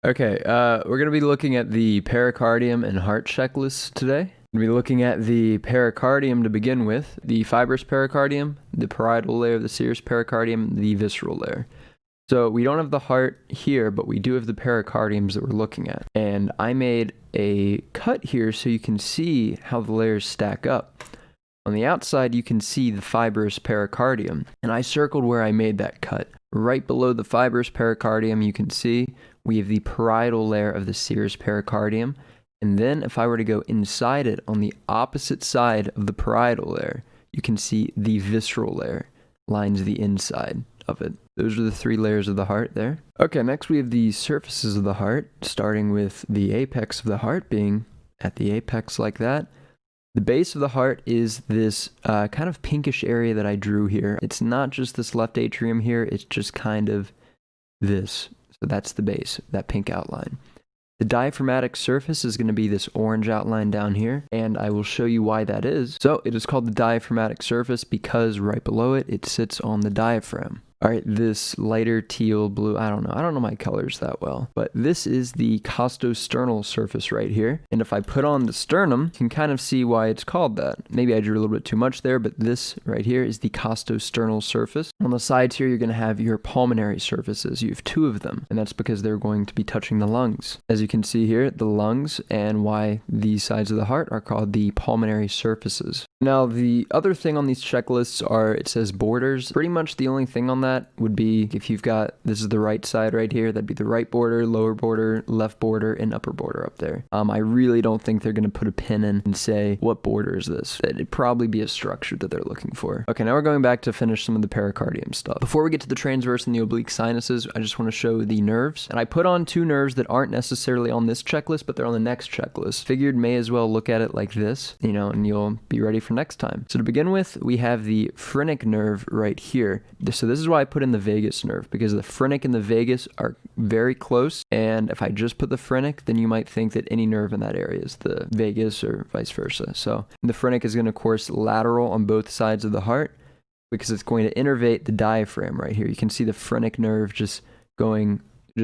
Okay, we're going to be looking at the pericardium and heart checklist today. We're going to be looking at the pericardium to begin with, the fibrous pericardium, the parietal layer of the serous pericardium, the visceral layer. So we don't have the heart here, but we do have the pericardiums that we're looking at. And I made a cut here so you can see how the layers stack up. On the outside, you can see the fibrous pericardium, and I circled where I made that cut. Right below the fibrous pericardium, you can see we have the parietal layer of the serous pericardium, and then if I were to go inside it on the opposite side of the parietal layer, you can see the visceral layer lines the inside of it. Those are the three layers of the heart there. Okay, next we have the surfaces of the heart, starting with the apex of the heart being at the apex like that. The base of the heart is this kind of pinkish area that I drew here. It's not just this left atrium here, it's just kind of this. So that's the base, that pink outline. The diaphragmatic surface is going to be this orange outline down here, and I will show you why that is. So it is called the diaphragmatic surface because right below it, it sits on the diaphragm. All right, this lighter teal blue, I don't know my colors that well, but this is the costosternal surface right here. And if I put on the sternum, you can kind of see why it's called that. Maybe I drew a little bit too much there, but this right here is the costosternal surface. On the sides here, you're going to have your pulmonary surfaces. You have two of them, and that's because they're going to be touching the lungs. As you can see here, the lungs and why these sides of the heart are called the pulmonary surfaces. Now, the other thing on these checklists are, it says borders. Pretty much the only thing on that would be if you've got, this is the right side right here, that'd be the right border, lower border, left border, and upper border up there. I really don't think they're going to put a pin in and say, what border is this? It'd probably be a structure that they're looking for. Okay, now we're going back to finish some of the pericardium stuff. Before we get to the transverse and the oblique sinuses, I just want to show the nerves. And I put on two nerves that aren't necessarily on this checklist, but they're on the next checklist. Figured may as well look at it like this, and you'll be ready for next time. So to begin with, we have the phrenic nerve right here. So this is why I put in the vagus nerve, because the phrenic and the vagus are very close, and if I just put the phrenic, then you might think that any nerve in that area is the vagus or vice versa. So the phrenic is going to course lateral on both sides of the heart because it's going to innervate the diaphragm right here. You can see the phrenic nerve just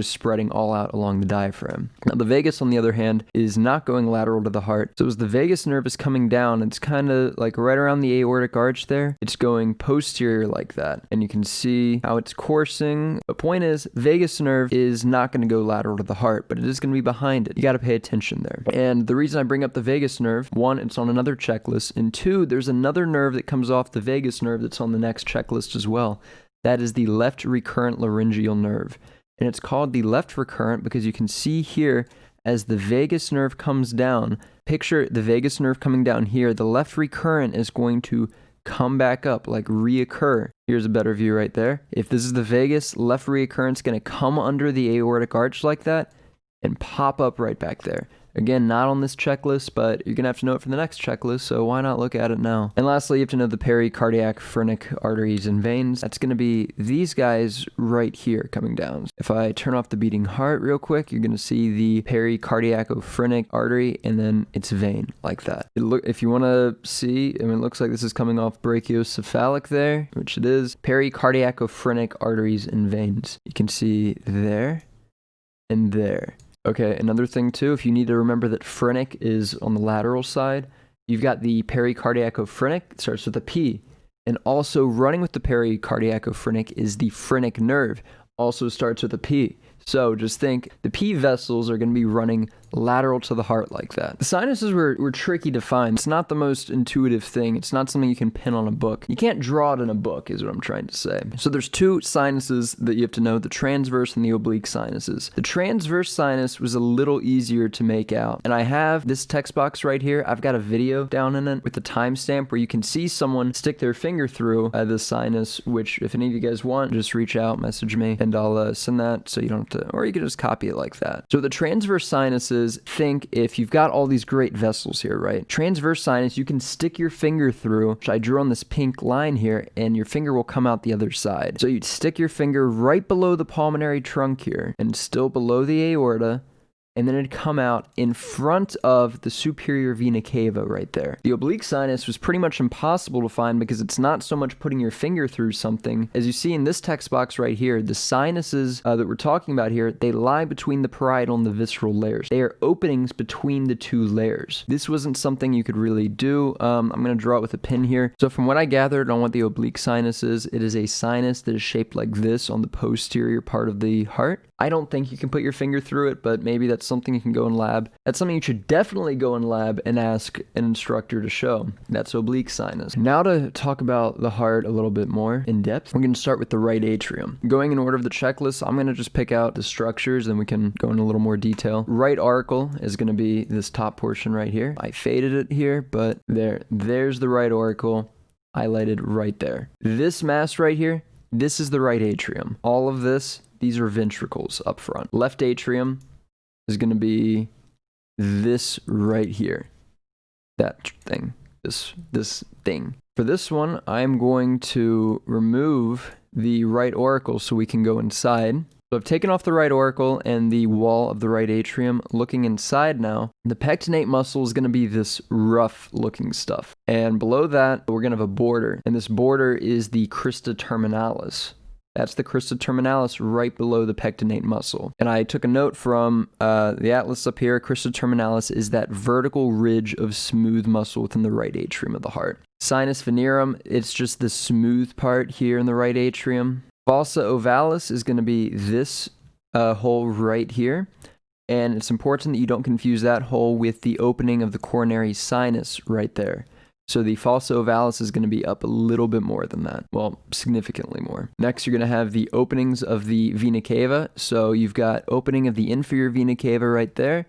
spreading all out along the diaphragm. Now the vagus, on the other hand, is not going lateral to the heart. So as the vagus nerve is coming down, it's kind of like right around the aortic arch there. It's going posterior like that. And you can see how it's coursing. The point is, vagus nerve is not going to go lateral to the heart, but it is going to be behind it. You got to pay attention there. And the reason I bring up the vagus nerve, one, it's on another checklist, and two, there's another nerve that comes off the vagus nerve that's on the next checklist as well. That is the left recurrent laryngeal nerve. And it's called the left recurrent because you can see here as the vagus nerve comes down, picture the vagus nerve coming down here, the left recurrent is going to come back up, like reoccur. Here's a better view right there. If this is the vagus, left recurrent's going to come under the aortic arch like that and pop up right back there. Again, not on this checklist, but you're going to have to know it for the next checklist, so why not look at it now? And lastly, you have to know the pericardiac phrenic arteries and veins. That's going to be these guys right here coming down. If I turn off the beating heart real quick, you're going to see the pericardiacophrenic artery and then its vein like that. If you want to see, it looks like this is coming off brachiocephalic there, which it is. Pericardiacophrenic arteries and veins. You can see there and there. Okay, another thing too, if you need to remember that phrenic is on the lateral side, you've got the pericardiacophrenic, it starts with a P. And also running with the pericardiacophrenic is the phrenic nerve, also starts with a P. So just think, the P vessels are going to be running lateral to the heart like that. The sinuses were tricky to find. It's not the most intuitive thing. It's not something you can pin on a book. You can't draw it in a book, is what I'm trying to say. So there's two sinuses that you have to know, the transverse and the oblique sinuses. The transverse sinus was a little easier to make out. And I have this text box right here. I've got a video down in it with the timestamp where you can see someone stick their finger through the sinus, which if any of you guys want, just reach out, message me, and I'll send that so you don't have to, or you can just copy it like that. So the transverse sinuses, think if you've got all these great vessels here, right? Transverse sinus, you can stick your finger through, which I drew on this pink line here, and your finger will come out the other side. So you'd stick your finger right below the pulmonary trunk here, and still below the aorta, and then it'd come out in front of the superior vena cava right there. The oblique sinus was pretty much impossible to find because it's not so much putting your finger through something. As you see in this text box right here, the sinuses that we're talking about here, they lie between the parietal and the visceral layers. They are openings between the two layers. This wasn't something you could really do. I'm going to draw it with a pin here. So from what I gathered on what the oblique sinus is, it is a sinus that is shaped like this on the posterior part of the heart. I don't think you can put your finger through it, but maybe that's something you can go in lab. That's something you should definitely go in lab and ask an instructor to show. That's oblique sinus. Now to talk about the heart a little bit more in depth, we're going to start with the right atrium. Going in order of the checklist, I'm going to just pick out the structures and we can go into a little more detail. Right auricle is going to be this top portion right here. I faded it here, but there's the right auricle highlighted right there. This mass right here, this is the right atrium. All of this, these are ventricles up front. Left atrium is going to be this right here. That thing. This thing. For this one, I'm going to remove the right auricle so we can go inside. So I've taken off the right auricle and the wall of the right atrium. Looking inside now, the pectinate muscle is going to be this rough looking stuff. And below that, we're going to have a border. And this border is the crista terminalis. That's the crista terminalis right below the pectinate muscle. And I took a note from the atlas up here. Crista terminalis is that vertical ridge of smooth muscle within the right atrium of the heart. Sinus venerum, it's just the smooth part here in the right atrium. Fossa ovalis is going to be this hole right here. And it's important that you don't confuse that hole with the opening of the coronary sinus right there. So the fossa ovalis is going to be up a little bit more than that. Well, significantly more. Next, you're going to have the openings of the vena cava. So you've got opening of the inferior vena cava right there.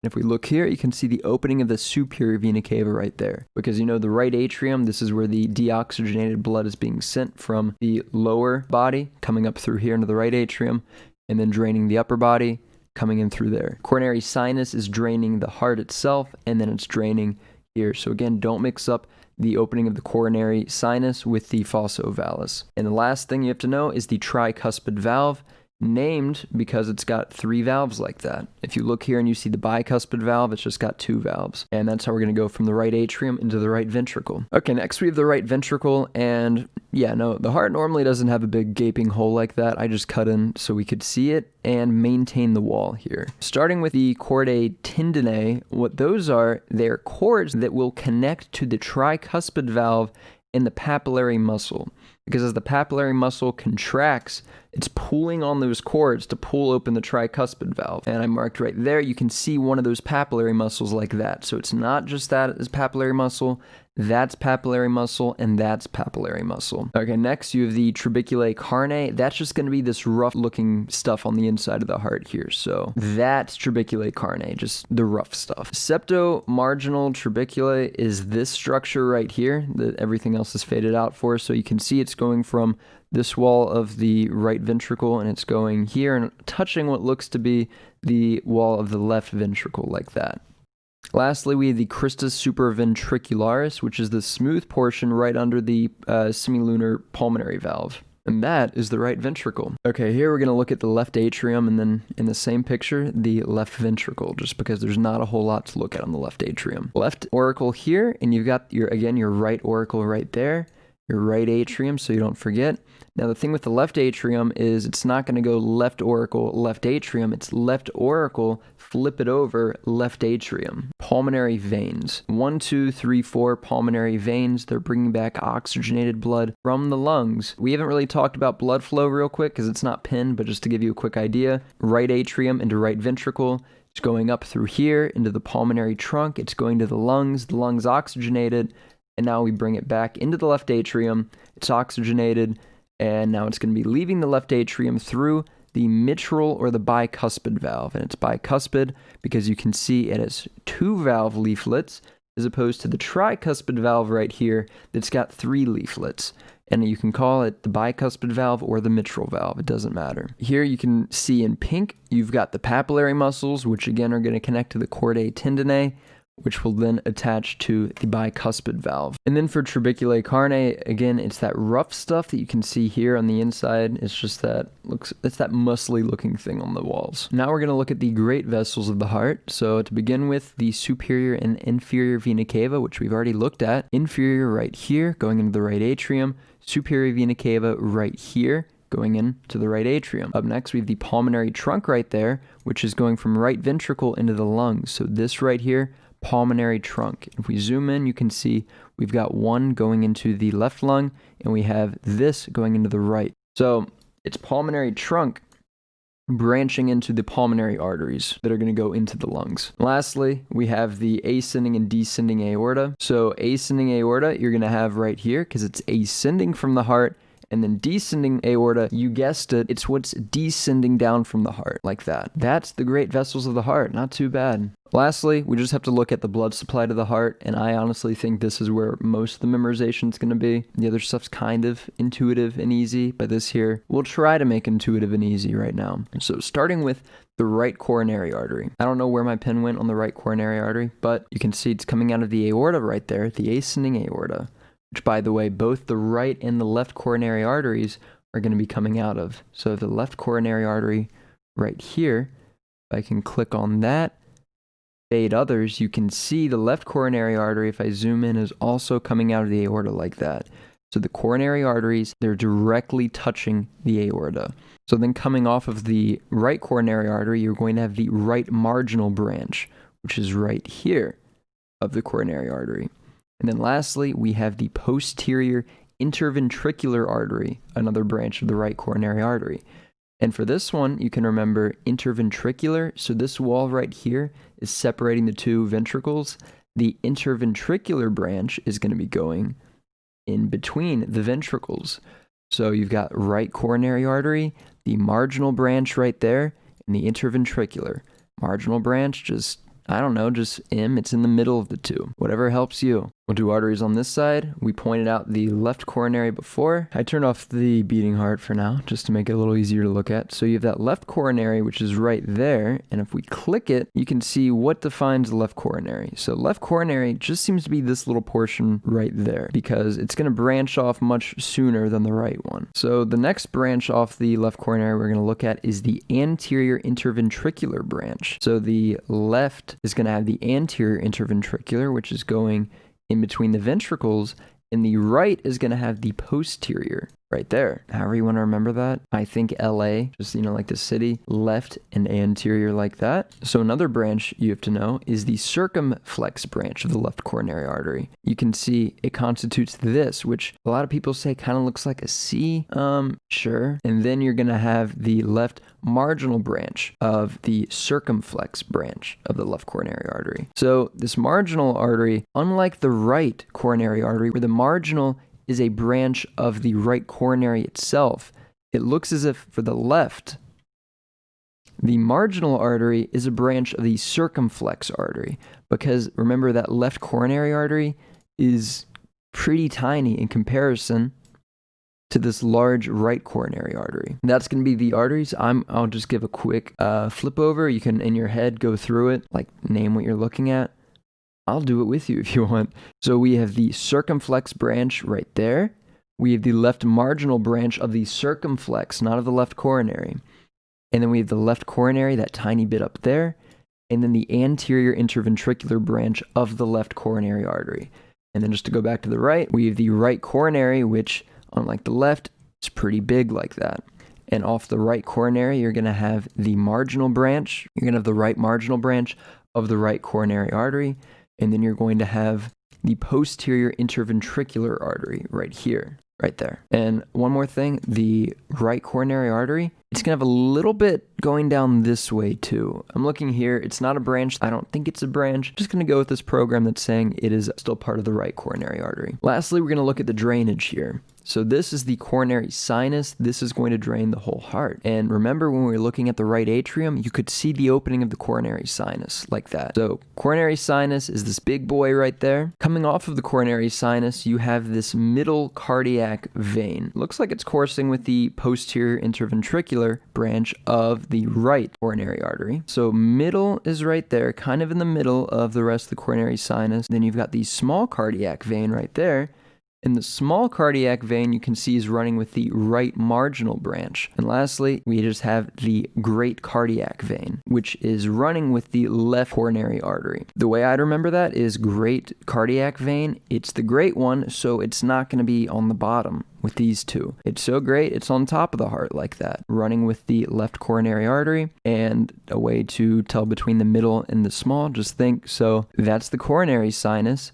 And if we look here, you can see the opening of the superior vena cava right there. Because you know the right atrium, this is where the deoxygenated blood is being sent from the lower body, coming up through here into the right atrium, and then draining the upper body, coming in through there. Coronary sinus is draining the heart itself, and then it's draining here. So again, don't mix up the opening of the coronary sinus with the fossa ovalis. And the last thing you have to know is the tricuspid valve, named because it's got 3 valves like that. If you look here and you see the bicuspid valve, it's just got 2 valves. And that's how we're going to go from the right atrium into the right ventricle. Okay, next we have the right ventricle, and yeah, no, the heart normally doesn't have a big gaping hole like that. I just cut in so we could see it and maintain the wall here. Starting with the chordae tendineae, what those are, they're cords that will connect to the tricuspid valve in the papillary muscle. Because as the papillary muscle contracts, it's pulling on those cords to pull open the tricuspid valve. And I marked right there, you can see one of those papillary muscles like that. So it's not just that as papillary muscle, that's papillary muscle, and that's papillary muscle. Okay, next you have the trabeculae carnae. That's just going to be this rough looking stuff on the inside of the heart here. So that's trabeculae carnae, just the rough stuff. Septomarginal trabeculae is this structure right here that everything else is faded out for. So you can see it's going from this wall of the right ventricle, and it's going here and touching what looks to be the wall of the left ventricle like that. Lastly, we have the crista supraventricularis, which is the smooth portion right under the semilunar pulmonary valve. And that is the right ventricle. Okay, here we're going to look at the left atrium, and then in the same picture, the left ventricle, just because there's not a whole lot to look at on the left atrium. Left auricle here, and you've got your right auricle right there, your right atrium, so you don't forget. Now, the thing with the left atrium is it's not going to go left auricle, left atrium. It's left auricle, flip it over, left atrium. Pulmonary veins. 1, 2, 3, 4 pulmonary veins. They're bringing back oxygenated blood from the lungs. We haven't really talked about blood flow real quick because it's not pinned, but just to give you a quick idea. Right atrium into right ventricle. It's going up through here into the pulmonary trunk. It's going to the lungs oxygenated. And now we bring it back into the left atrium. It's oxygenated. And now it's going to be leaving the left atrium through the mitral or the bicuspid valve. And it's bicuspid because you can see it has 2 valve leaflets as opposed to the tricuspid valve right here that's got 3 leaflets. And you can call it the bicuspid valve or the mitral valve. It doesn't matter. Here you can see in pink, you've got the papillary muscles, which again are going to connect to the chordae tendineae, which will then attach to the bicuspid valve. And then for trabeculae carnae, again, it's that rough stuff that you can see here on the inside. It's just that it's that muscly looking thing on the walls. Now we're going to look at the great vessels of the heart. So to begin with, the superior and inferior vena cava, which we've already looked at. Inferior right here, going into the right atrium. Superior vena cava right here, going into the right atrium. Up next, we have the pulmonary trunk right there, which is going from right ventricle into the lungs. So this right here, pulmonary trunk. If we zoom in, you can see we've got one going into the left lung, and we have this going into the right. So it's pulmonary trunk branching into the pulmonary arteries that are going to go into the lungs. Lastly, we have the ascending and descending aorta. So ascending aorta, you're going to have right here because it's ascending from the heart, and then descending aorta, you guessed it, it's what's descending down from the heart, like that. That's the great vessels of the heart, not too bad. Lastly, we just have to look at the blood supply to the heart, and I honestly think this is where most of the memorization is going to be. The other stuff's kind of intuitive and easy, but this here, we'll try to make intuitive and easy right now. So starting with the right coronary artery. I don't know where my pen went on the right coronary artery, but you can see it's coming out of the aorta right there, the ascending aorta, which, by the way, both the right and the left coronary arteries are going to be coming out of. So the left coronary artery right here, if I can click on that, fade others, you can see the left coronary artery, if I zoom in, is also coming out of the aorta like that. So the coronary arteries, they're directly touching the aorta. So then coming off of the right coronary artery, you're going to have the right marginal branch, which is right here of the coronary artery. And then lastly, we have the posterior interventricular artery, another branch of the right coronary artery. And for this one, you can remember interventricular. So this wall right here is separating the two ventricles. The interventricular branch is going to be going in between the ventricles. So you've got right coronary artery, the marginal branch right there, and the interventricular. Marginal branch, just, I don't know, just M, it's in the middle of the two. Whatever helps you. We'll do arteries on this side. We pointed out the left coronary before. I turned off the beating heart for now, just to make it a little easier to look at. So you have that left coronary, which is right there. And if we click it, you can see what defines the left coronary. So left coronary just seems to be this little portion right there, because it's going to branch off much sooner than the right one. So the next branch off the left coronary we're going to look at is the anterior interventricular branch. So the left is going to have the anterior interventricular, which is going in between the ventricles, and the right is going to have the posterior right there. However you want to remember that. I think LA, just, like the city, left and anterior like that. So another branch you have to know is the circumflex branch of the left coronary artery. You can see it constitutes this, which a lot of people say kind of looks like a C. Sure. And then you're going to have the left marginal branch of the circumflex branch of the left coronary artery. So this marginal artery, unlike the right coronary artery, where the marginal is a branch of the right coronary itself, it looks as if for the left, the marginal artery is a branch of the circumflex artery, because remember that left coronary artery is pretty tiny in comparison to this large right coronary artery. That's going to be the arteries. I'll just give a quick flip over. You can, in your head, go through it, like name what you're looking at. I'll do it with you if you want. So we have the circumflex branch right there. We have the left marginal branch of the circumflex, not of the left coronary. And then we have the left coronary, that tiny bit up there. And then the anterior interventricular branch of the left coronary artery. And then just to go back to the right, we have the right coronary, which, unlike the left, is pretty big like that. And off the right coronary, you're going to have the marginal branch. You're going to have the right marginal branch of the right coronary artery. And then you're going to have the posterior interventricular artery right here, right there. And one more thing, the right coronary artery, it's going to have a little bit going down this way too. I'm looking here. It's not a branch. I don't think it's a branch. I'm just going to go with this program that's saying it is still part of the right coronary artery. Lastly, we're going to look at the drainage here. So this is the coronary sinus. This is going to drain the whole heart. And remember when we were looking at the right atrium, you could see the opening of the coronary sinus like that. So coronary sinus is this big boy right there. Coming off of the coronary sinus, you have this middle cardiac vein. Looks like it's coursing with the posterior interventricular branch of the right coronary artery. So middle is right there, kind of in the middle of the rest of the coronary sinus. Then you've got the small cardiac vein right there. And the small cardiac vein you can see is running with the right marginal branch. And lastly, we just have the great cardiac vein, which is running with the left coronary artery. The way I'd remember that is great cardiac vein. It's the great one, so it's not going to be on the bottom with these two. It's so great, it's on top of the heart like that, running with the left coronary artery. And a way to tell between the middle and the small, just think, so that's the coronary sinus,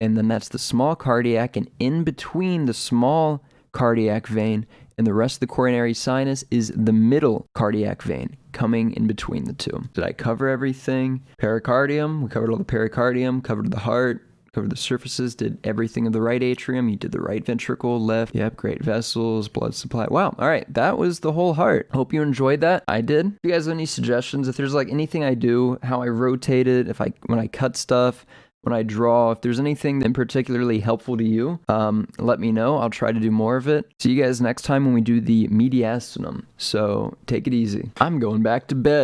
and then that's the small cardiac, and in between the small cardiac vein and the rest of the coronary sinus is the middle cardiac vein coming in between the two. Did I cover everything? Pericardium, we covered all the pericardium, covered the heart, covered the surfaces, did everything of the right atrium. You did the right ventricle, left, yep, great vessels, blood supply. Wow, all right, that was the whole heart. Hope you enjoyed that. I did. If you guys have any suggestions, if there's like anything I do, how I rotate it, when I cut stuff, when I draw, if there's anything that particularly helpful to you, let me know. I'll try to do more of it. See you guys next time when we do the mediastinum. So take it easy. I'm going back to bed.